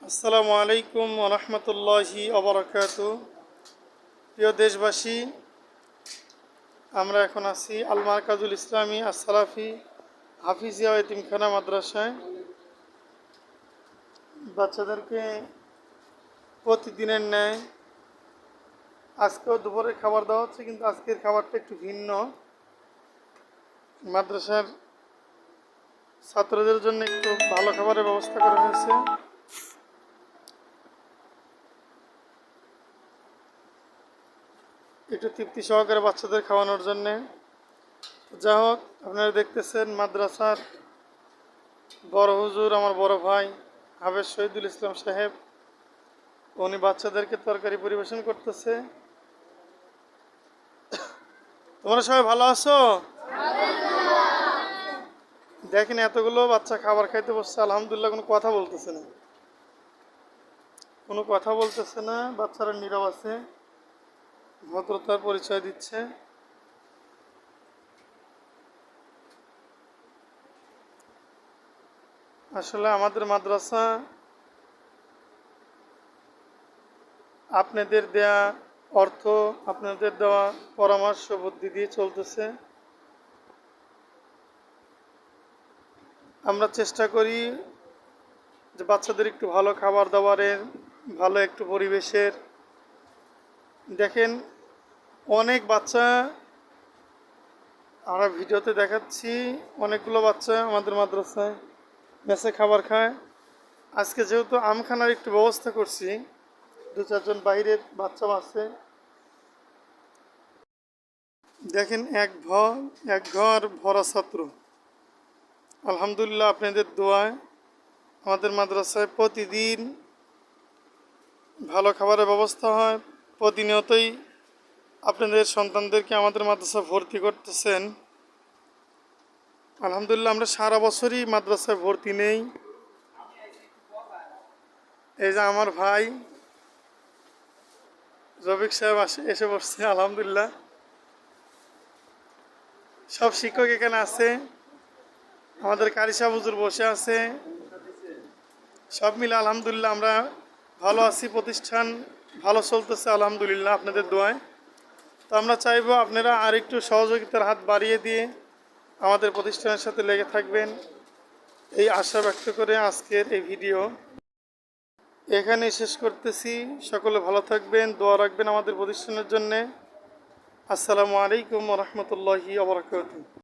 আসসালামু আলাইকুম ওরহমতুল্লাহি ওবরাকাতু। প্রিয় দেশবাসী, আমরা এখন আছি আল মারকাজুল ইসলামী আসসালাফি হাফিজিয়া এতিমখানা মাদ্রাসায়। বাচ্চাদেরকে প্রতিদিনের ন্যায় আজকেও দুপুরে খাবার দেওয়া হচ্ছে, কিন্তু আজকের খাবারটা একটু ভিন্ন। মাদ্রাসার ছাত্রদের জন্য একটু ভালো খাবারের ব্যবস্থা করা হয়েছে। একটু তৃপ্তি সহকারে বাচ্চাদের খাওয়ানোর জন্যে। যা হোক, আপনারা দেখতেছেন মাদ্রাসার বড় হুজুর, আমার বড় ভাই হাফেজ শহীদুল ইসলাম সাহেব, উনি বাচ্চাদেরকে তরকারি পরিবেশন করতেছে। তোমরা সবাই ভালো আছো? দেখেন, এতগুলো বাচ্চা খাবার খাইতে বসছে, আলহামদুলিল্লাহ কোনো কথা বলতেছে না, বাচ্চারা নীরব আছে, ভদ্রতার পরিচয় দিচ্ছে। আসলে আমাদের মাদ্রাসা আপনাদের দেয়া অর্থ, আপনাদের দেওয়া পরামর্শ বুদ্ধি দিয়ে চলতেছে। আমরা চেষ্টা করি যে বাচ্চাদের একটু ভালো খাবার দাবারের, ভালো একটু পরিবেশের। দেখেন, অনেক বাচ্চা আমরা ভিডিওতে দেখাচ্ছি, অনেকগুলো বাচ্চা আমাদের মাদ্রাসায় মেসে খাবার খায়। আজকে যেহেতু আমখানার একটু ব্যবস্থা করছি, 2-4 জন বাইরের বাচ্চাও আছে। দেখেন, এক ঘর ভরা ছাত্র। আলহামদুলিল্লাহ, আপনাদের দোয়ায় আমাদের মাদ্রাসায় প্রতিদিন ভালো খাবারের ব্যবস্থা হয়। প্রতিনিয়তই আপনাদের সন্তানদেরকে আমাদের মাদ্রাসায় ভর্তি করতেছেন। আলহামদুলিল্লাহ, আমরা সারা বছরই মাদ্রাসায় ভর্তি নেই। এই যে আমার ভাই রফিক সাহেব এসে বসছে। আলহামদুলিল্লাহ, সব শিক্ষক এখানে আছে, আমাদের কারি সাহেব হুজুর বসে আছে। সব মিলে আলহামদুলিল্লাহ আমরা ভালো আছি, প্রতিষ্ঠান ভালো চলতেছে আলহামদুলিল্লাহ আপনাদের দোয়ায়। তো আমরা চাইবো আপনারা আর একটু সহযোগিতার হাত বাড়িয়ে দিয়ে আমাদের প্রতিষ্ঠানের সাথে লেগে থাকবেন, এই আশা ব্যক্ত করে আজকের এই ভিডিও এখানেই শেষ করতেছি। সকলে ভালো থাকবেন, দোয়া রাখবেন আমাদের প্রতিষ্ঠানের জন্যে। আসসালামু আলাইকুম ওরহমতুল্লাহি ওয়া বারাকাতুহু।